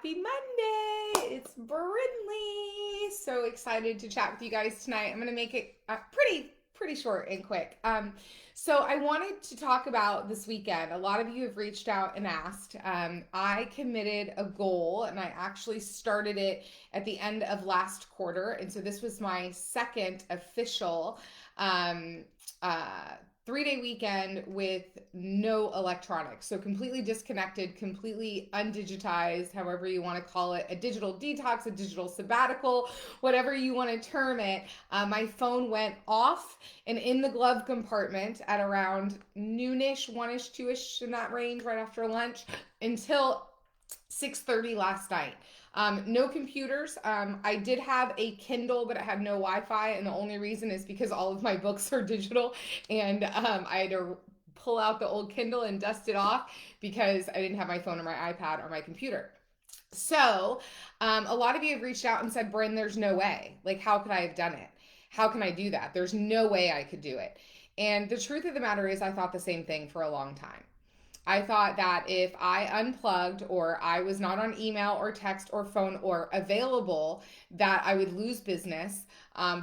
Happy Monday! It's Brindley. So excited to chat with you guys tonight. I'm going to make it pretty short and quick. So I wanted to talk about this weekend. A lot of you have reached out and asked. I committed a goal, and I actually started it at the end of last quarter, and so this was my second official um, uh, 3-day weekend with no electronics. So completely disconnected, completely undigitized, however you want to call it, a digital detox, a digital sabbatical, whatever you want to term it. My phone went off and in the glove compartment at around noonish, 1ish, 2ish, in that range, right after lunch, until 6:30 last night. No computers. I did have a Kindle, but it had no Wi-Fi, and the only reason is because all of my books are digital, and I had to pull out the old Kindle and dust it off because I didn't have my phone or my iPad or my computer. So, a lot of you have reached out and said, Bryn, there's no way. Like, how could I have done it? How can I do that? There's no way I could do it. And the truth of the matter is, I thought the same thing for a long time. I thought that if I unplugged or I was not on email or text or phone or available, that I would lose business.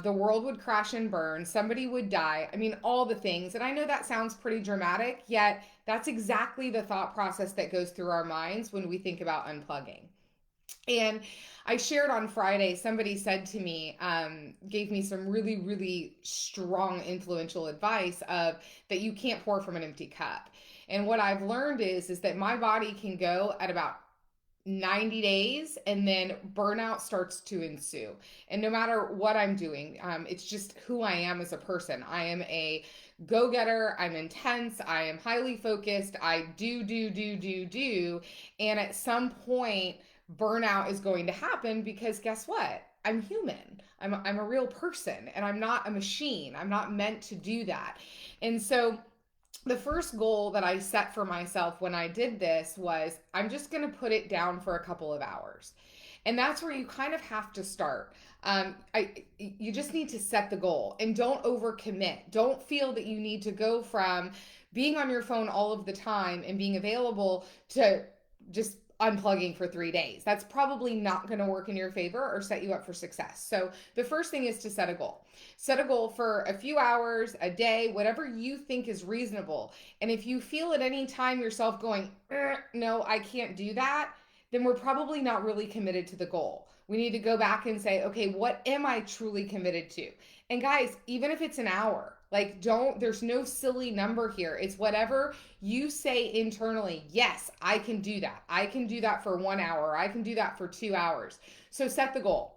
The world would crash and burn. Somebody would die. I mean, all the things. And I know that sounds pretty dramatic, yet that's exactly the thought process that goes through our minds when we think about unplugging. And I shared on Friday, somebody said to me, gave me some really strong, influential advice of that you can't pour from an empty cup. And what I've learned is that my body can go at about 90 days and then burnout starts to ensue. And no matter what I'm doing, it's just who I am as a person. I am a go-getter. I'm intense. I am highly focused. I do. And at some point, burnout is going to happen because guess what? I'm human. I'm a real person and I'm not a machine. I'm not meant to do that. And so the first goal that I set for myself when I did this was I'm just going to put it down for a couple of hours. And that's where you kind of have to start. You just need to set the goal and don't overcommit. Don't feel that you need to go from being on your phone all of the time and being available to just unplugging for 3 days. That's probably not going to work in your favor or set you up for success. So the first thing is to set a goal. Set a goal for a few hours, a day, whatever you think is reasonable. And if you feel at any time yourself going, no, I can't do that, then we're probably not really committed to the goal. We need to go back and say, okay, what am I truly committed to? And guys, even if it's an hour, like there's no silly number here. It's whatever you say internally. Yes, I can do that. I can do that for 1 hour. I can do that for 2 hours. So set the goal.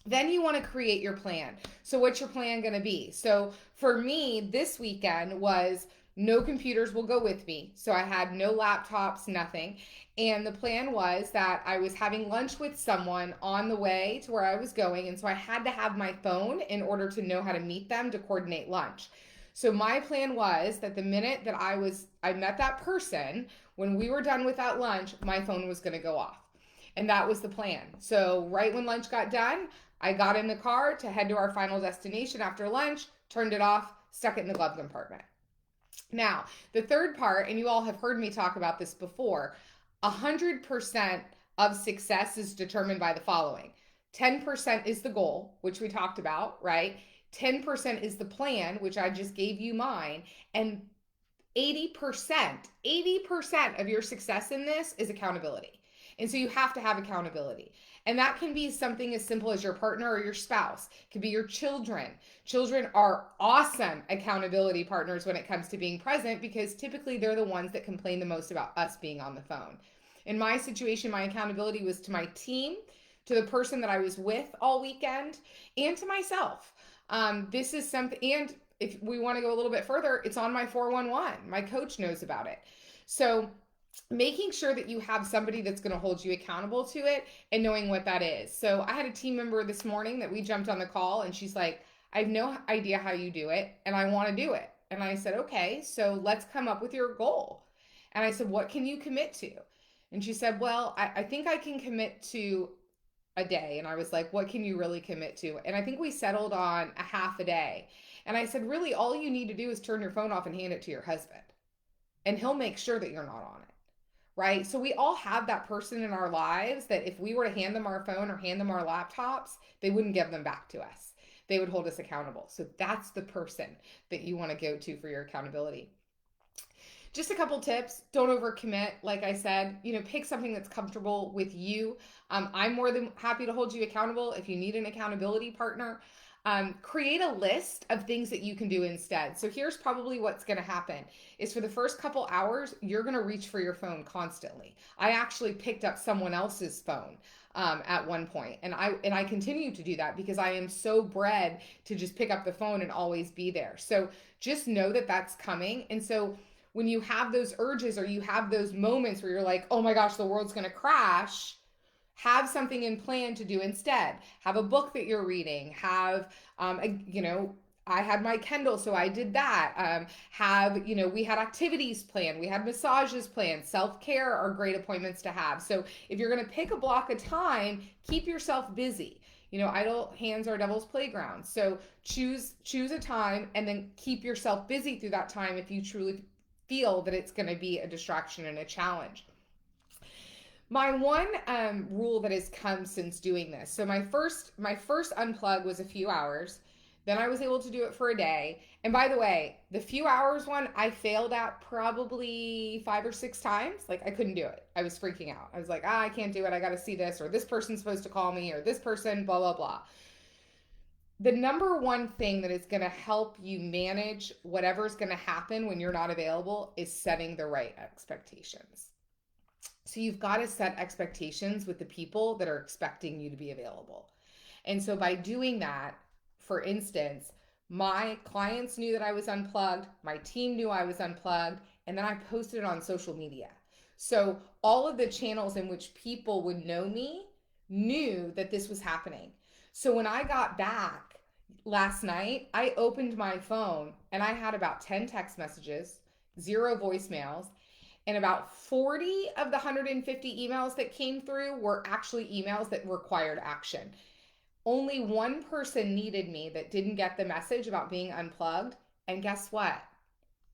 Then you want to create your plan. So what's your plan going to be? So for me, this weekend was no computers will go with me. So I had no laptops, nothing. And the plan was that I was having lunch with someone on the way to where I was going. And so I had to have my phone in order to know how to meet them to coordinate lunch. So my plan was that the minute that I met that person, when we were done with that lunch, my phone was going to go off. And that was the plan. So right when lunch got done, I got in the car to head to our final destination after lunch, turned it off, stuck it in the glove compartment. Now, the third part, and you all have heard me talk about this before, 100% of success is determined by the following. 10% is the goal, which we talked about, right? 10% is the plan, which I just gave you mine, and 80% of your success in this is accountability. And so you have to have accountability. And that can be something as simple as your partner or your spouse. It could be your children. Children are awesome accountability partners when it comes to being present because typically they're the ones that complain the most about us being on the phone. In my situation, my accountability was to my team, to the person that I was with all weekend, and to myself. This is something, and if we want to go a little bit further, it's on my 411. My coach knows about it. So making sure that you have somebody that's going to hold you accountable to it and knowing what that is. So I had a team member this morning that we jumped on the call and she's like, I have no idea how you do it and I want to do it. And I said, okay, so let's come up with your goal. And I said, what can you commit to? And she said, well, I think I can commit to a day. And I was like, what can you really commit to? And I think we settled on a half a day. And I said, really, all you need to do is turn your phone off and hand it to your husband. And he'll make sure that you're not on it. right? So we all have that person in our lives that if we were to hand them our phone or hand them our laptops, they wouldn't give them back to us. They would hold us accountable. So that's the person that you want to go to for your accountability. Just a couple tips. Don't overcommit. Like I said, pick something that's comfortable with you. I'm more than happy to hold you accountable if you need an accountability partner. Create a list of things that you can do instead. So here's probably what's going to happen is for the first couple hours, you're going to reach for your phone constantly. I actually picked up someone else's phone at one point, and I continue to do that because I am so bred to just pick up the phone and always be there. So just know that that's coming. And so when you have those urges or you have those moments where you're like, oh my gosh, the world's going to crash, have something in plan to do instead. Have a book that you're reading. I had my Kindle, so I did that. We had activities planned. We had massages planned. Self-care are great appointments to have. So if you're going to pick a block of time, keep yourself busy. Idle hands are devil's playground. So choose a time and then keep yourself busy through that time if you truly feel that it's going to be a distraction and a challenge. My one rule that has come since doing this. So my first unplug was a few hours. Then I was able to do it for a day. And by the way, the few hours one I failed at probably 5 or 6 times. Like I couldn't do it. I was freaking out. I was like, I can't do it. I got to see this, or this person's supposed to call me, or this person, blah, blah, blah. The number one thing that is going to help you manage whatever's going to happen when you're not available is setting the right expectations. So you've got to set expectations with the people that are expecting you to be available. And so by doing that, for instance, my clients knew that I was unplugged, my team knew I was unplugged, and then I posted it on social media. So all of the channels in which people would know me knew that this was happening. So when I got back last night, I opened my phone and I had about 10 text messages, 0 voicemails, and about 40 of the 150 emails that came through were actually emails that required action. Only one person needed me that didn't get the message about being unplugged. And guess what?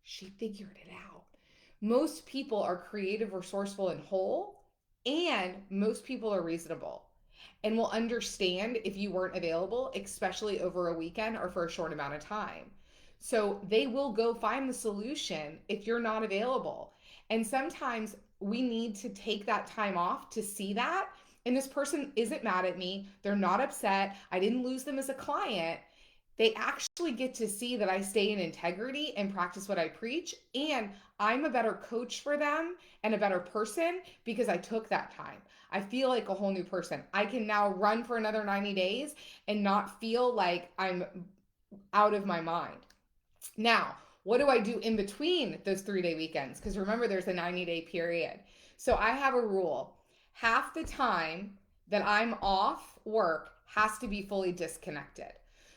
She figured it out. Most people are creative, resourceful, and whole, and most people are reasonable and will understand if you weren't available, especially over a weekend or for a short amount of time. So they will go find the solution if you're not available. And sometimes we need to take that time off to see that. And this person isn't mad at me. They're not upset. I didn't lose them as a client. They actually get to see that I stay in integrity and practice what I preach. And I'm a better coach for them and a better person because I took that time. I feel like a whole new person. I can now run for another 90 days and not feel like I'm out of my mind. Now, what do I do in between those 3-day weekends? Because remember, there's a 90-day period. So I have a rule. Half the time that I'm off work has to be fully disconnected.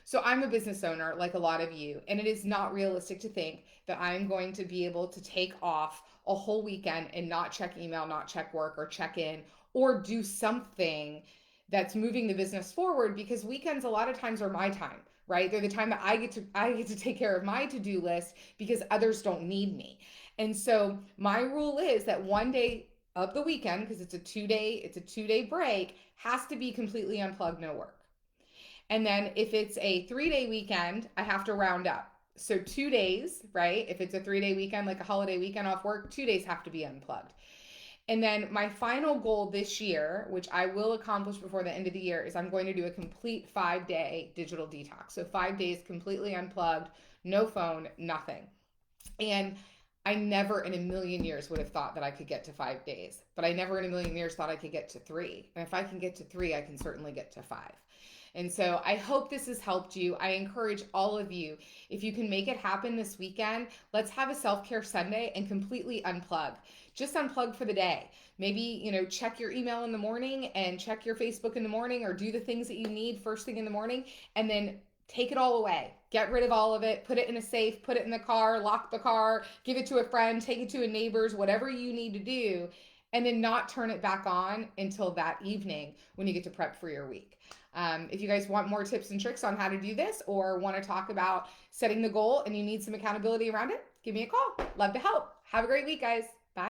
So I'm a business owner like a lot of you, and it is not realistic to think that I'm going to be able to take off a whole weekend and not check email, not check work, or check in, or do something that's moving the business forward, because weekends a lot of times are my time, right? They're the time that I get to take care of my to-do list because others don't need me. And so my rule is that one day of the weekend, because it's a two-day break, has to be completely unplugged, no work. And then if it's a 3-day weekend, I have to round up. So 2 days, right? If it's a 3-day weekend, like a holiday weekend off work, 2 days have to be unplugged. And then my final goal this year, which I will accomplish before the end of the year, is I'm going to do a complete 5-day digital detox. So 5 days completely unplugged, no phone, nothing. And I never in a million years would have thought that I could get to 5 days, but I never in a million years thought I could get to 3. And if I can get to 3, I can certainly get to 5. And so I hope this has helped you. I encourage all of you, if you can make it happen this weekend, let's have a self-care Sunday and completely unplug. Just unplug for the day. Maybe, check your email in the morning and check your Facebook in the morning, or do the things that you need first thing in the morning, and then take it all away. Get rid of all of it, put it in a safe, put it in the car, lock the car, give it to a friend, take it to a neighbor's, whatever you need to do, and then not turn it back on until that evening when you get to prep for your week. If you guys want more tips and tricks on how to do this, or want to talk about setting the goal and you need some accountability around it, give me a call. Love to help. Have a great week, guys.